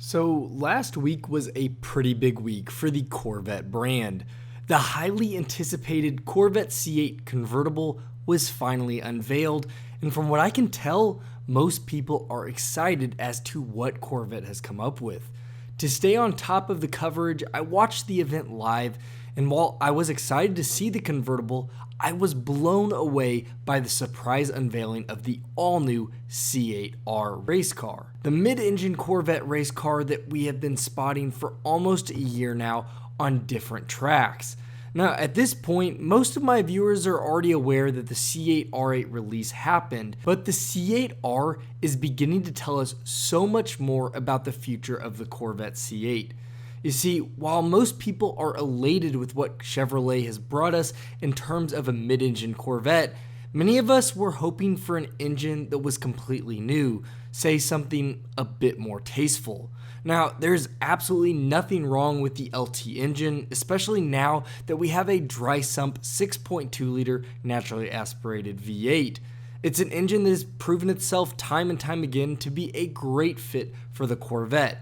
So last week was a pretty big week for the Corvette brand. The highly anticipated Corvette C8 Convertible was finally unveiled, and from what I can tell, most people are excited as to what Corvette has come up with. To stay on top of the coverage, I watched the event live, and while I was excited to see the convertible, I was blown away by the surprise unveiling of the all-new C8R race car. The mid-engine Corvette race car that we have been spotting for almost a year now on different tracks. Now, at this point, most of my viewers are already aware that the C8R8 release happened, but the C8R is beginning to tell us so much more about the future of the Corvette C8. You see, while most people are elated with what Chevrolet has brought us in terms of a mid-engine Corvette, many of us were hoping for an engine that was completely new, say something a bit more tasteful. Now, there's absolutely nothing wrong with the LT engine, especially now that we have a dry sump 6.2 liter naturally aspirated V8. It's an engine that has proven itself time and time again to be a great fit for the Corvette.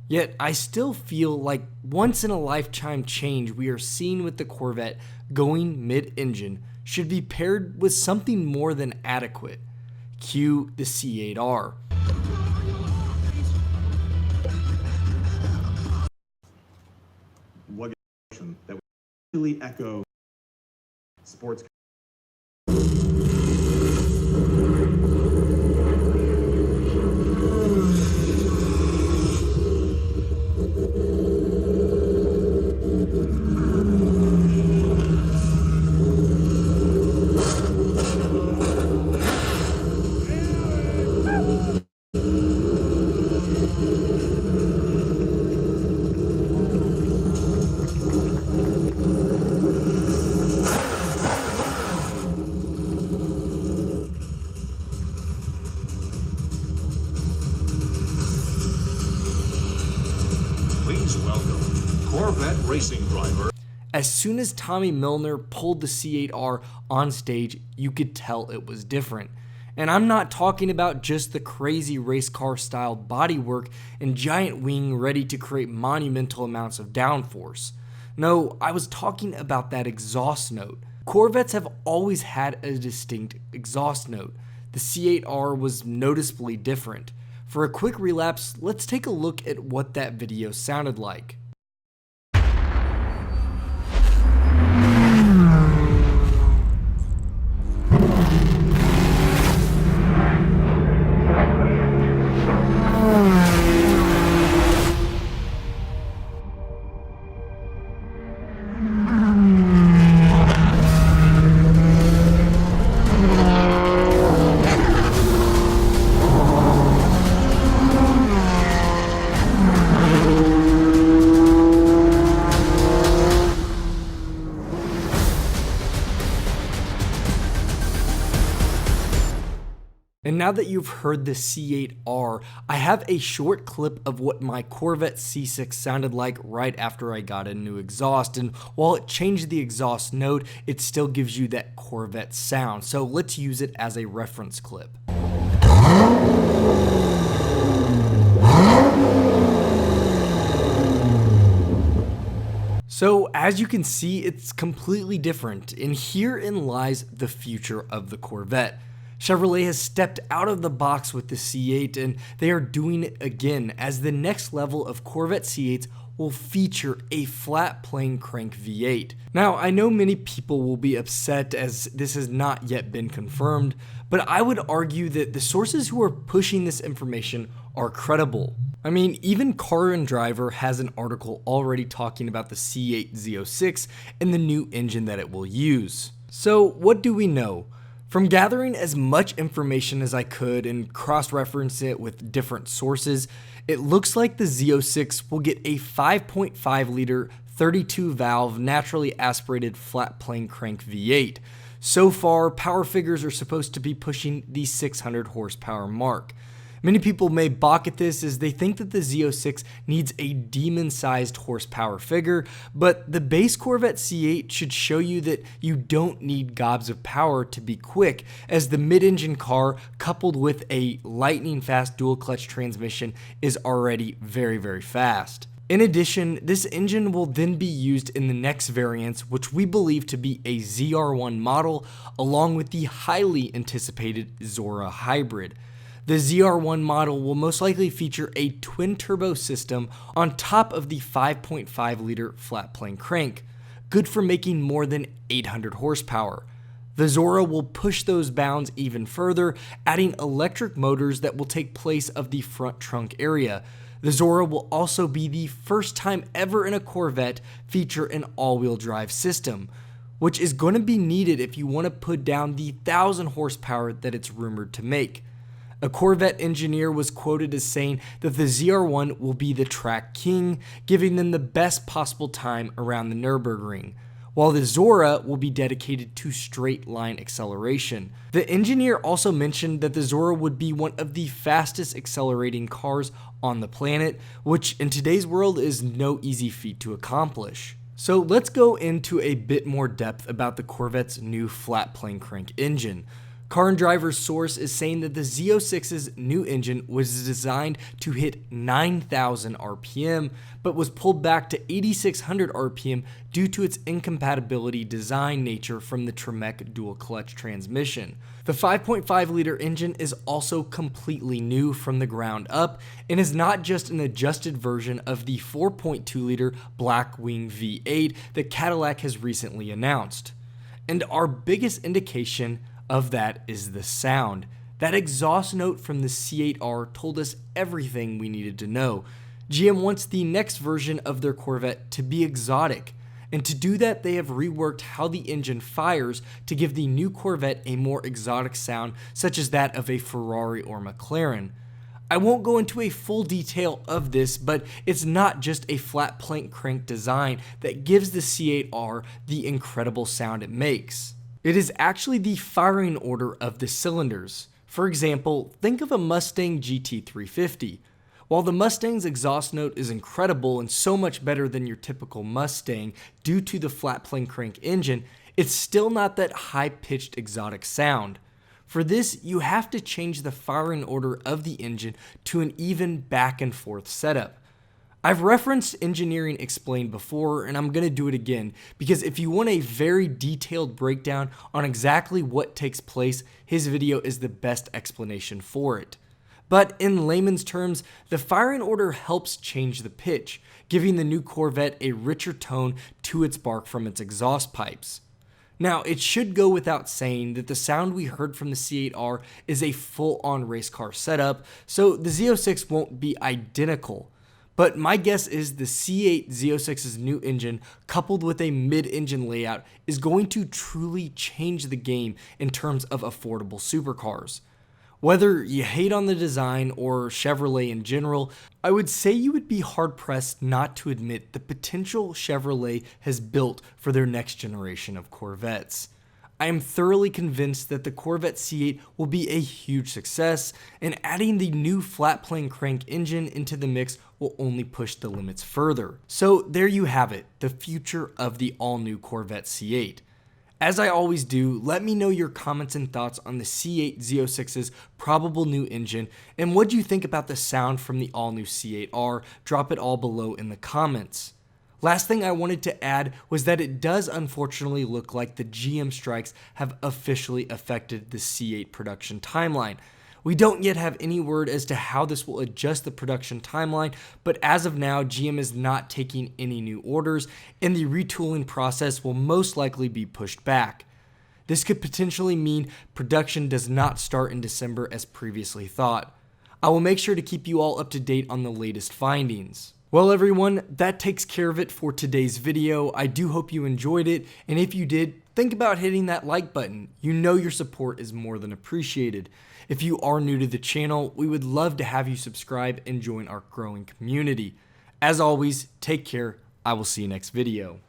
Yet, I still feel like once in a lifetime change we are seeing with the Corvette going mid-engine should be paired with something more than adequate. Cue the C8R. What that would really echo sports. Please welcome Corvette racing driver. As soon as Tommy Milner pulled the C8R on stage, you could tell it was different. And I'm not talking about just the crazy race car style bodywork and giant wing ready to create monumental amounts of downforce. No, I was talking about that exhaust note. Corvettes have always had a distinct exhaust note. The C8R was noticeably different. For a quick relapse, let's take a look at what that video sounded like. And now that you've heard the C8R, I have a short clip of what my Corvette C6 sounded like right after I got a new exhaust, and while it changed the exhaust note, it still gives you that Corvette sound, so let's use it as a reference clip. So as you can see, it's completely different, and herein lies the future of the Corvette. Chevrolet has stepped out of the box with the C8, and they are doing it again as the next level of Corvette C8s will feature a flat plane crank V8. Now, I know many people will be upset as this has not yet been confirmed, but I would argue that the sources who are pushing this information are credible. I mean, even Car and Driver has an article already talking about the C8 Z06 and the new engine that it will use. So what do we know? From gathering as much information as I could and cross-reference it with different sources, it looks like the Z06 will get a 5.5 liter 32 valve naturally aspirated flat plane crank V8. So far, power figures are supposed to be pushing the 600 horsepower mark. Many people may balk at this as they think that the Z06 needs a demon-sized horsepower figure, but the base Corvette C8 should show you that you don't need gobs of power to be quick, as the mid-engine car coupled with a lightning-fast dual-clutch transmission is already very, very fast. In addition, this engine will then be used in the next variants, which we believe to be a ZR1 model, along with the highly anticipated Zora hybrid. The ZR1 model will most likely feature a twin-turbo system on top of the 5.5-liter flat-plane crank, good for making more than 800 horsepower. The Zora will push those bounds even further, adding electric motors that will take place of the front trunk area. The Zora will also be the first time ever in a Corvette feature an all-wheel drive system, which is going to be needed if you want to put down the 1,000 horsepower that it's rumored to make. A Corvette engineer was quoted as saying that the ZR1 will be the track king, giving them the best possible time around the Nürburgring, while the Zora will be dedicated to straight line acceleration. The engineer also mentioned that the Zora would be one of the fastest accelerating cars on the planet, which in today's world is no easy feat to accomplish. So let's go into a bit more depth about the Corvette's new flat plane crank engine. Car and Driver's source is saying that the Z06's new engine was designed to hit 9,000 RPM, but was pulled back to 8,600 RPM due to its incompatibility design nature from the Tremec dual clutch transmission. The 5.5-liter engine is also completely new from the ground up and is not just an adjusted version of the 4.2-liter Blackwing V8 that Cadillac has recently announced. And our biggest indication of that is the sound. That exhaust note from the C8R told us everything we needed to know. GM wants the next version of their Corvette to be exotic, and to do that they have reworked how the engine fires to give the new Corvette a more exotic sound, such as that of a Ferrari or McLaren. I won't go into a full detail of this, but it's not just a flat plank crank design that gives the C8R the incredible sound it makes. It is actually the firing order of the cylinders. For example, think of a Mustang GT350. While the Mustang's exhaust note is incredible and so much better than your typical Mustang due to the flat plane crank engine, it's still not that high-pitched exotic sound. For this, you have to change the firing order of the engine to an even back and forth setup. I've referenced Engineering Explained before, and I'm going to do it again, because if you want a very detailed breakdown on exactly what takes place, his video is the best explanation for it. But in layman's terms, the firing order helps change the pitch, giving the new Corvette a richer tone to its bark from its exhaust pipes. Now, it should go without saying that the sound we heard from the C8R is a full-on race car setup, so the Z06 won't be identical. But my guess is the C8 Z06's new engine, coupled with a mid-engine layout, is going to truly change the game in terms of affordable supercars. Whether you hate on the design or Chevrolet in general, I would say you would be hard-pressed not to admit the potential Chevrolet has built for their next generation of Corvettes. I am thoroughly convinced that the Corvette C8 will be a huge success, and adding the new flat plane crank engine into the mix will only push the limits further. So there you have it, the future of the all-new Corvette C8. As I always do, let me know your comments and thoughts on the C8 Z06's probable new engine, and what do you think about the sound from the all-new C8R? Drop it all below in the comments. Last thing I wanted to add was that it does unfortunately look like the GM strikes have officially affected the C8 production timeline. We don't yet have any word as to how this will adjust the production timeline, but as of now, GM is not taking any new orders, and the retooling process will most likely be pushed back. This could potentially mean production does not start in December as previously thought. I will make sure to keep you all up to date on the latest findings. Well everyone, that takes care of it for today's video. I do hope you enjoyed it, and if you did, think about hitting that like button. You know your support is more than appreciated. If you are new to the channel, we would love to have you subscribe and join our growing community. As always, take care. I will see you next video.